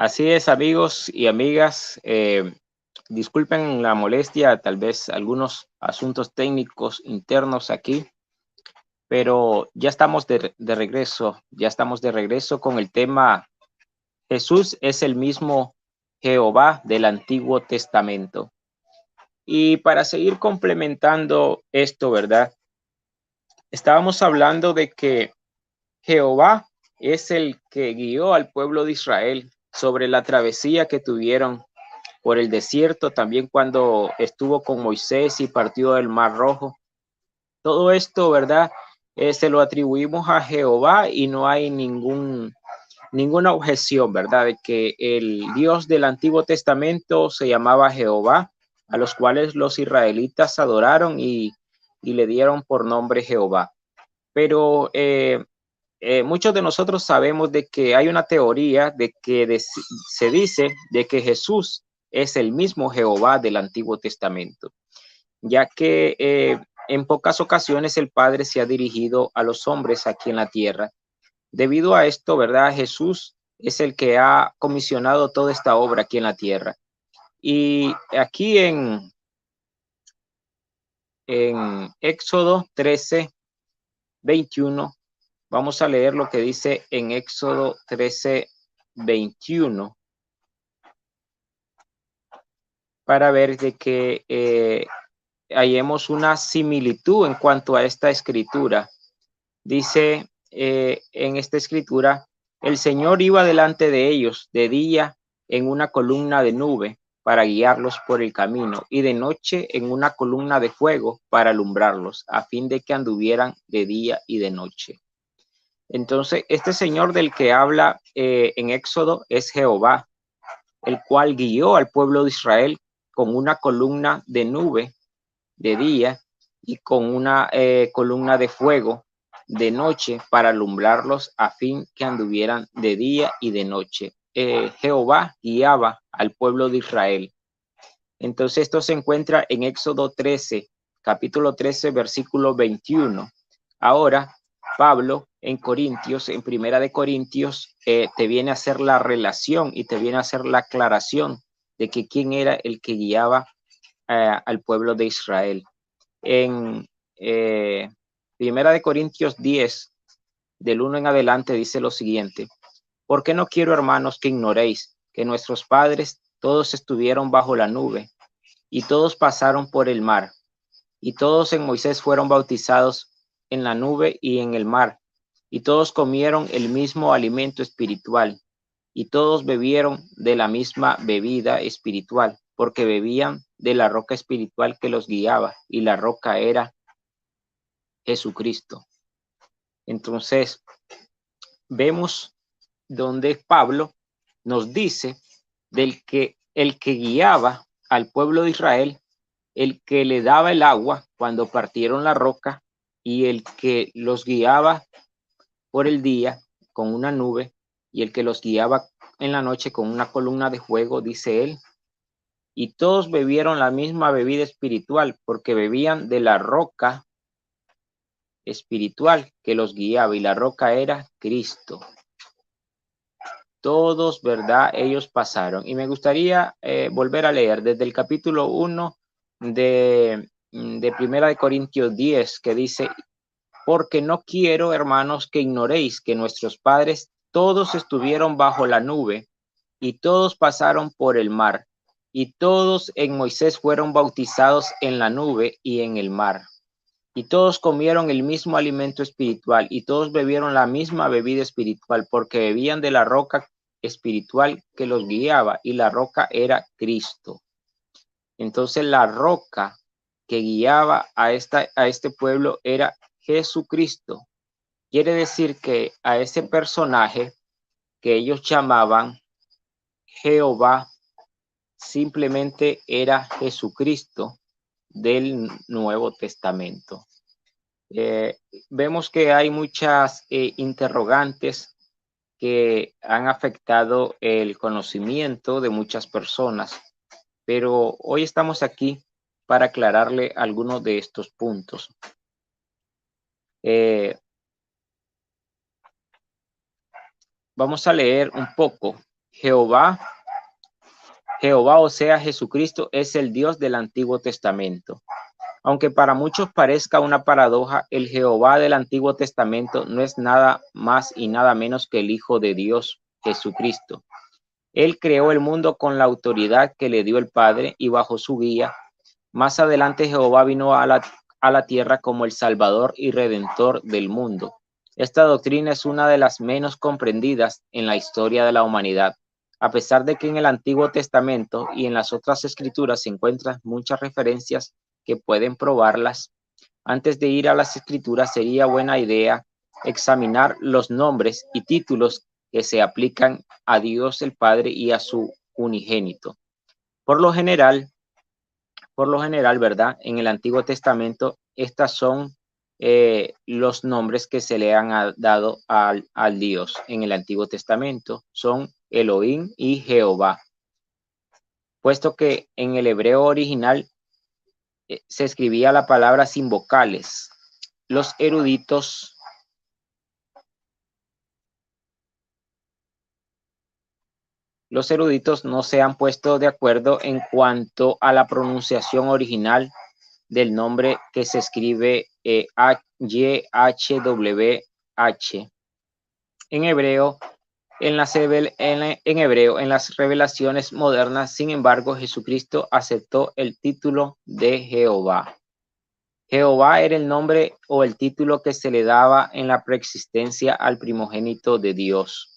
Así es, amigos y amigas. Disculpen la molestia, tal vez algunos asuntos técnicos internos aquí, pero ya estamos de regreso. Ya estamos de regreso con el tema Jesús es el mismo Jehová del Antiguo Testamento. Y para seguir complementando esto, ¿verdad? Estábamos hablando de que Jehová es el que guió al pueblo de Israel sobre la travesía que tuvieron por el desierto, también cuando estuvo con Moisés y partió del Mar Rojo. Todo esto, ¿verdad? Se lo atribuimos a Jehová y no hay ninguna objeción, ¿verdad? De que el Dios del Antiguo Testamento se llamaba Jehová, a los cuales los israelitas adoraron y le dieron por nombre Jehová. Pero muchos de nosotros sabemos de que hay una teoría de que se dice de que Jesús es el mismo Jehová del Antiguo Testamento, ya que en pocas ocasiones el Padre se ha dirigido a los hombres aquí en la tierra. Debido a esto, ¿verdad? Jesús es el que ha comisionado toda esta obra aquí en la tierra. Y aquí en Éxodo 13:21, vamos a leer lo que dice en Éxodo 13:21 para ver de que hallemos una similitud en cuanto a esta escritura. Dice en esta escritura, el Señor iba delante de ellos de día en una columna de nube para guiarlos por el camino y de noche en una columna de fuego para alumbrarlos, a fin de que anduvieran de día y de noche. Entonces, este Señor del que habla en Éxodo es Jehová, el cual guió al pueblo de Israel con una columna de nube de día y con una columna de fuego de noche para alumbrarlos a fin que anduvieran de día y de noche. Jehová guiaba al pueblo de Israel. Entonces esto se encuentra en Éxodo 13, capítulo 13, versículo 21. Ahora, Pablo en Corintios, en Primera de Corintios, te viene a hacer la relación y te viene a hacer la aclaración de que quién era el que guiaba al pueblo de Israel. En Primera de Corintios 10, del 1 en adelante, dice lo siguiente: ¿por qué no quiero, hermanos, que ignoréis que nuestros padres todos estuvieron bajo la nube y todos pasaron por el mar y todos en Moisés fueron bautizados en la nube y en el mar y todos comieron el mismo alimento espiritual y todos bebieron de la misma bebida espiritual, porque bebían de la roca espiritual que los guiaba, y la roca era Jesucristo? Entonces, vemos donde Pablo nos dice del que el que guiaba al pueblo de Israel, el que le daba el agua cuando partieron la roca y el que los guiaba por el día con una nube y el que los guiaba en la noche con una columna de fuego, dice él, y todos bebieron la misma bebida espiritual porque bebían de la roca espiritual que los guiaba y la roca era Cristo. Todos, ¿verdad? Ellos pasaron. Y me gustaría volver a leer desde el capítulo 1 de Primera de Corintios 10, que dice: porque no quiero, hermanos, que ignoréis que nuestros padres todos estuvieron bajo la nube y todos pasaron por el mar y todos en Moisés fueron bautizados en la nube y en el mar. Y todos comieron el mismo alimento espiritual y todos bebieron la misma bebida espiritual, porque bebían de la roca espiritual que los guiaba, y la roca era Cristo. Entonces la roca que guiaba a este pueblo era Jesucristo. Quiere decir que a ese personaje que ellos llamaban Jehová simplemente era Jesucristo del Nuevo Testamento. Eh, Vemos que hay muchas interrogantes que han afectado el conocimiento de muchas personas, pero hoy estamos aquí para aclararle algunos de estos puntos. Vamos a leer un poco Jehová, o sea, Jesucristo es el Dios del Antiguo Testamento. Aunque para muchos parezca una paradoja, el Jehová del Antiguo Testamento no es nada más y nada menos que el Hijo de Dios, Jesucristo. Él creó el mundo con la autoridad que le dio el Padre y bajo su guía. Más adelante Jehová vino a la tierra como el Salvador y Redentor del mundo. Esta doctrina es una de las menos comprendidas en la historia de la humanidad. A pesar de que en el Antiguo Testamento y en las otras escrituras se encuentran muchas referencias que pueden probarlas, antes de ir a las escrituras sería buena idea examinar los nombres y títulos que se aplican a Dios el Padre y a su unigénito. Por lo general, ¿verdad? En el Antiguo Testamento, estas son los nombres que se le han dado al Dios en el Antiguo Testamento. Son Elohim y Jehová. Puesto que en el hebreo original se escribía la palabra sin vocales. Los eruditos no se han puesto de acuerdo en cuanto a la pronunciación original del nombre que se escribe YHWH. En hebreo, en las revelaciones modernas, sin embargo, Jesucristo aceptó el título de Jehová. Jehová era el nombre o el título que se le daba en la preexistencia al primogénito de Dios.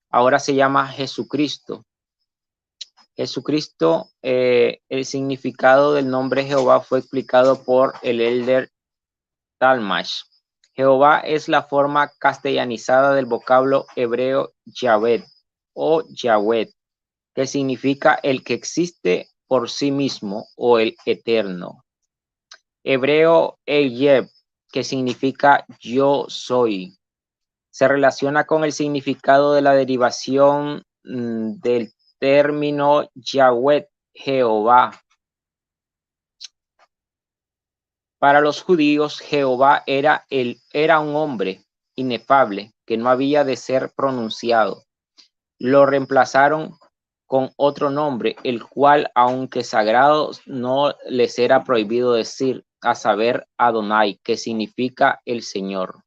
Ahora se llama Jesucristo. Jesucristo, el significado del nombre Jehová fue explicado por el elder Talmash. Jehová es la forma castellanizada del vocablo hebreo Yahweh o Yahweh, que significa el que existe por sí mismo o el eterno. Hebreo Eyeb, que significa yo soy. Se relaciona con el significado de la derivación del término Yahweh, Jehová. Para los judíos, Jehová era un hombre inefable que no había de ser pronunciado. Lo reemplazaron con otro nombre, el cual, aunque sagrado, no les era prohibido decir, a saber, Adonai, que significa el Señor.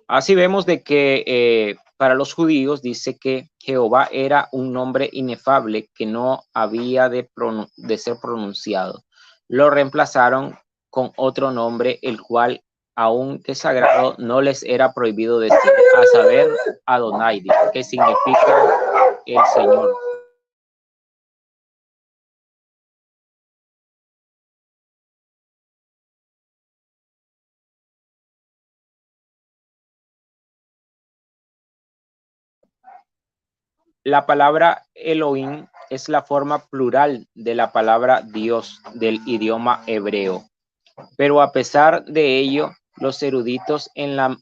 Así vemos de que para los judíos dice que Jehová era un nombre inefable que no había de ser pronunciado. Lo reemplazaron con otro nombre, el cual, aunque sagrado, no les era prohibido decir, a saber, Adonai, que significa el Señor. La palabra Elohim es la forma plural de la palabra Dios del idioma hebreo. Pero a pesar de ello, los eruditos en la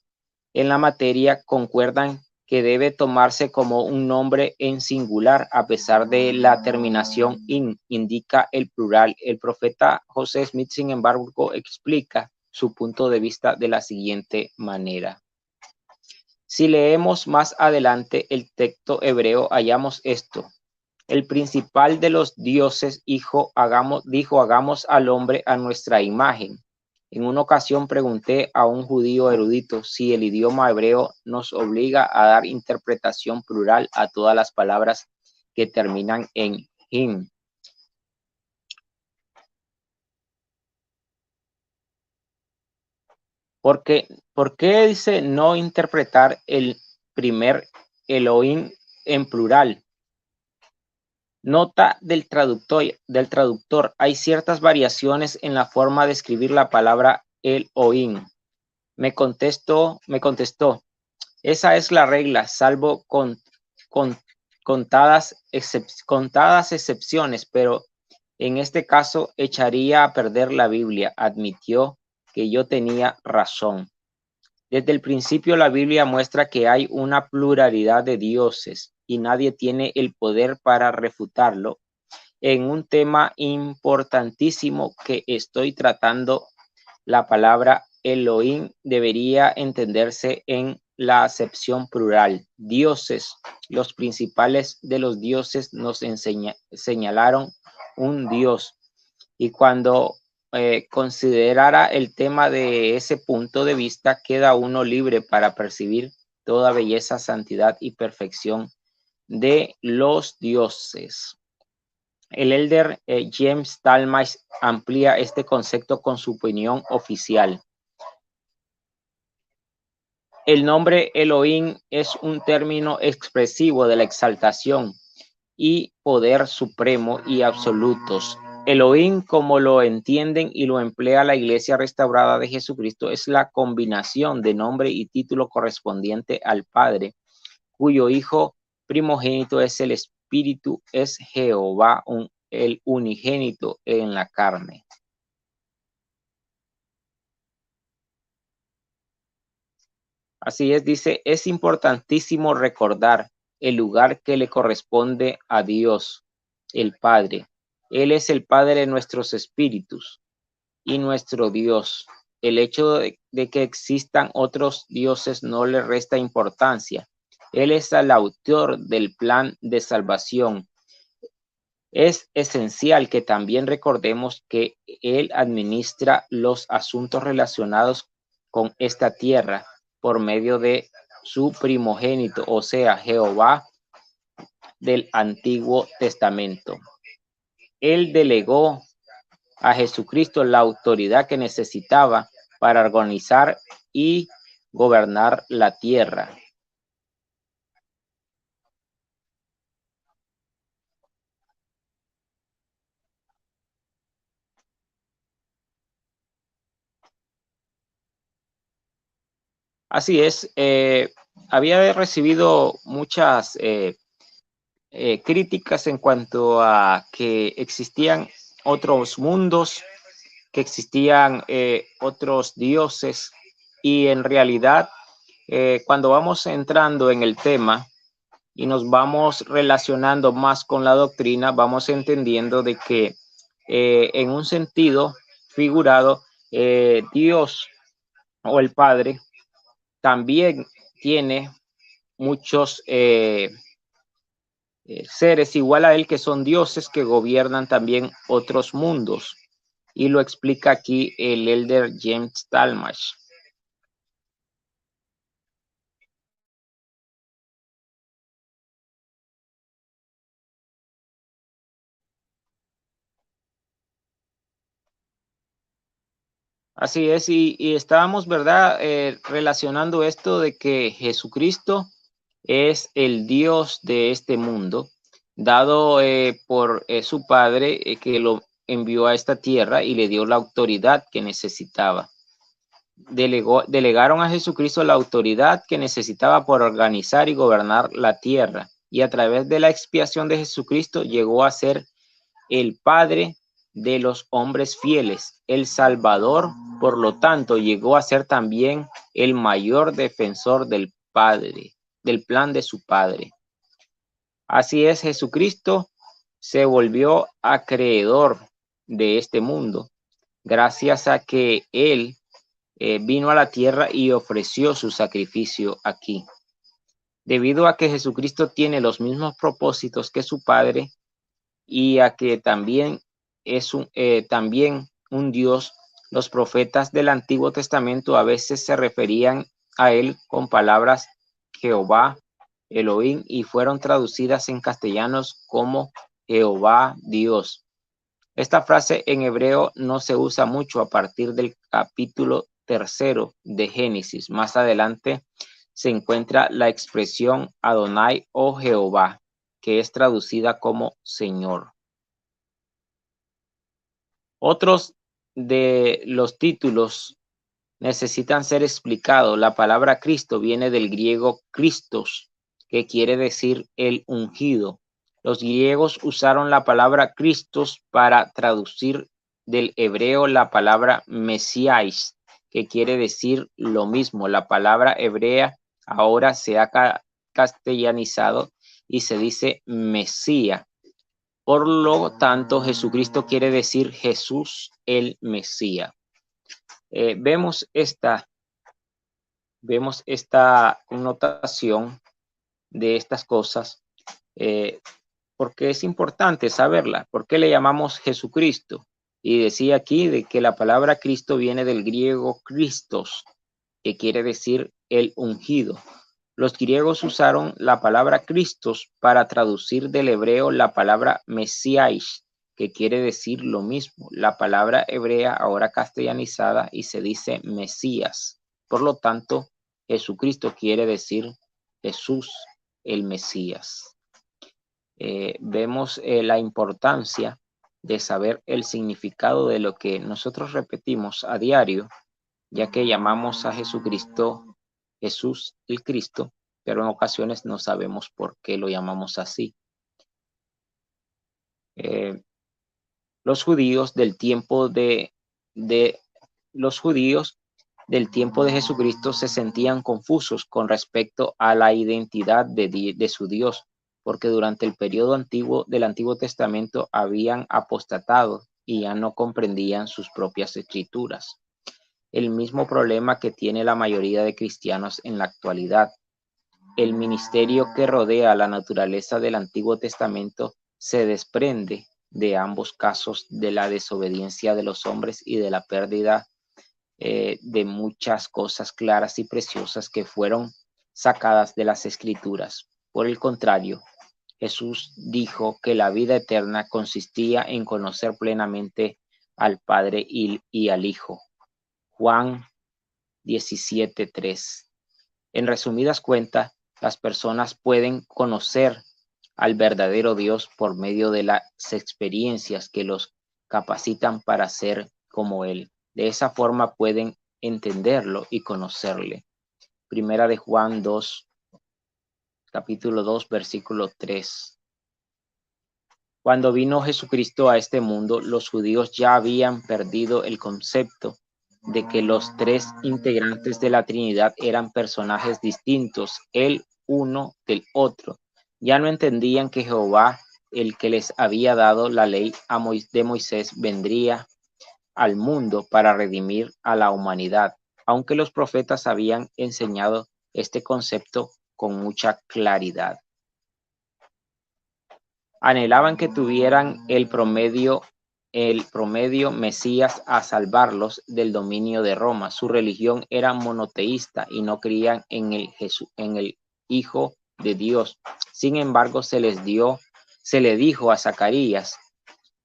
materia concuerdan que debe tomarse como un nombre en singular, a pesar de la terminación in, indica el plural. El profeta José Smith, sin embargo, explica su punto de vista de la siguiente manera. Si leemos más adelante el texto hebreo, hallamos esto. El principal de los dioses dijo, hagamos al hombre a nuestra imagen. En una ocasión pregunté a un judío erudito si el idioma hebreo nos obliga a dar interpretación plural a todas las palabras que terminan en him. ¿Por qué dice no interpretar el primer Elohim en plural? Nota del traductor. Hay ciertas variaciones en la forma de escribir la palabra Elohim. Me contestó, esa es la regla, salvo contadas excepciones, pero en este caso echaría a perder la Biblia. Admitió que yo tenía razón. Desde el principio la Biblia muestra que hay una pluralidad de dioses y nadie tiene el poder para refutarlo. En un tema importantísimo que estoy tratando, la palabra Elohim debería entenderse en la acepción plural. Dioses, los principales de los dioses nos señalaron un Dios. Y cuando considerara el tema de ese punto de vista, queda uno libre para percibir toda belleza, santidad y perfección de los dioses. El elder James Talmage amplía este concepto con su opinión oficial. El nombre Elohim es un término expresivo de la exaltación y poder supremo y absolutos. Elohim, como lo entienden y lo emplea la Iglesia Restaurada de Jesucristo, es la combinación de nombre y título correspondiente al Padre, cuyo Hijo primogénito es el Espíritu, es Jehová, el unigénito en la carne. Así es, dice, es importantísimo recordar el lugar que le corresponde a Dios, el Padre. Él es el Padre de nuestros espíritus y nuestro Dios. El hecho de que existan otros dioses no le resta importancia. Él es el autor del plan de salvación. Es esencial que también recordemos que Él administra los asuntos relacionados con esta tierra por medio de su primogénito, o sea, Jehová del Antiguo Testamento. Él delegó a Jesucristo la autoridad que necesitaba para organizar y gobernar la tierra. Así es, había recibido muchas críticas en cuanto a que existían otros mundos, que existían otros dioses, y en realidad cuando vamos entrando en el tema y nos vamos relacionando más con la doctrina, vamos entendiendo de que en un sentido figurado, Dios o el Padre también tiene muchos seres igual a él que son dioses que gobiernan también otros mundos. Y lo explica aquí el elder James Talmage. Así es, y estábamos, ¿verdad? Relacionando esto de que Jesucristo es el Dios de este mundo, dado por su Padre, que lo envió a esta tierra y le dio la autoridad que necesitaba. Delegaron a Jesucristo la autoridad que necesitaba por organizar y gobernar la tierra, y a través de la expiación de Jesucristo llegó a ser el Padre de los hombres fieles, el Salvador. Por lo tanto, llegó a ser también el mayor defensor del Padre, del plan de su Padre. Así es, Jesucristo se volvió acreedor de este mundo, gracias a que Él vino a la tierra y ofreció su sacrificio aquí. Debido a que Jesucristo tiene los mismos propósitos que su Padre y a que también es también un Dios, los profetas del Antiguo Testamento a veces se referían a él con palabras Jehová, Elohim, y fueron traducidas en castellanos como Jehová Dios. Esta frase en hebreo no se usa mucho a partir del capítulo 3 de Génesis. Más adelante se encuentra la expresión Adonai o Jehová, que es traducida como Señor. Otros de los títulos necesitan ser explicados. La palabra Cristo viene del griego Christos, que quiere decir el ungido. Los griegos usaron la palabra Christos para traducir del hebreo la palabra Mesías, que quiere decir lo mismo. La palabra hebrea ahora se ha castellanizado y se dice Mesías. Por lo tanto, Jesucristo quiere decir Jesús el Mesías. Vemos esta vemos esta connotación de estas cosas, porque es importante saberla. ¿Por qué le llamamos Jesucristo? Y decía aquí de que la palabra Cristo viene del griego Christos, que quiere decir el ungido. Los griegos usaron la palabra Christos para traducir del hebreo la palabra Mesías, que quiere decir lo mismo. La palabra hebrea ahora castellanizada y se dice Mesías. Por lo tanto, Jesucristo quiere decir Jesús, el Mesías. Vemos la importancia de saber el significado de lo que nosotros repetimos a diario, ya que llamamos a Jesucristo Jesús el Cristo, pero en ocasiones no sabemos por qué lo llamamos así. Los judíos del tiempo de Jesucristo se sentían confusos con respecto a la identidad de su Dios, porque durante el periodo del Antiguo Testamento habían apostatado y ya no comprendían sus propias escrituras. El mismo problema que tiene la mayoría de cristianos en la actualidad. El misterio que rodea la naturaleza del Antiguo Testamento se desprende de ambos casos de la desobediencia de los hombres y de la pérdida de muchas cosas claras y preciosas que fueron sacadas de las Escrituras. Por el contrario, Jesús dijo que la vida eterna consistía en conocer plenamente al Padre y al Hijo. Juan 17:3. En resumidas cuentas, las personas pueden conocer al verdadero Dios por medio de las experiencias que los capacitan para ser como Él. De esa forma pueden entenderlo y conocerle. Primera de Juan 2, capítulo 2, versículo 3. Cuando vino Jesucristo a este mundo, los judíos ya habían perdido el concepto de que los tres integrantes de la Trinidad eran personajes distintos, el uno del otro. Ya no entendían que Jehová, el que les había dado la ley de Moisés, vendría al mundo para redimir a la humanidad, aunque los profetas habían enseñado este concepto con mucha claridad. Anhelaban que tuvieran el promedio Mesías a salvarlos del dominio de Roma. Su religión era monoteísta y no creían en el Hijo de Dios. Sin embargo, se le dijo a Zacarías,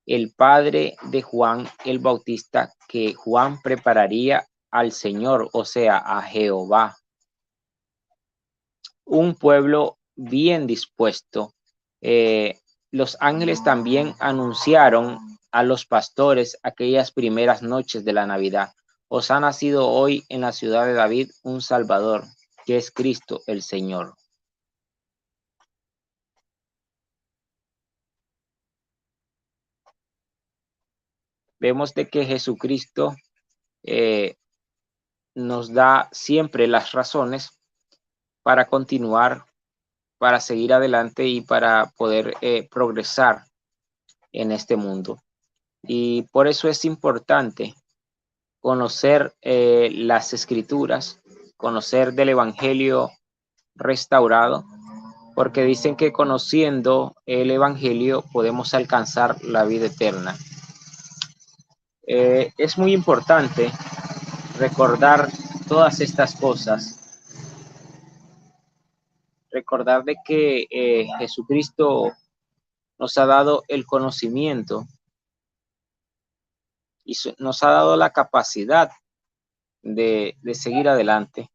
el padre de Juan el Bautista, que Juan prepararía al Señor, o sea, a Jehová, un pueblo bien dispuesto. Los ángeles también anunciaron a los pastores aquellas primeras noches de la Navidad. Os ha nacido hoy en la ciudad de David un Salvador, que es Cristo el Señor. Vemos de que Jesucristo nos da siempre las razones para continuar, para seguir adelante y para poder progresar en este mundo. Y por eso es importante conocer las Escrituras, conocer del Evangelio restaurado, porque dicen que conociendo el Evangelio podemos alcanzar la vida eterna. Es muy importante recordar todas estas cosas, recordar de que Jesucristo nos ha dado el conocimiento y nos ha dado la capacidad de seguir adelante.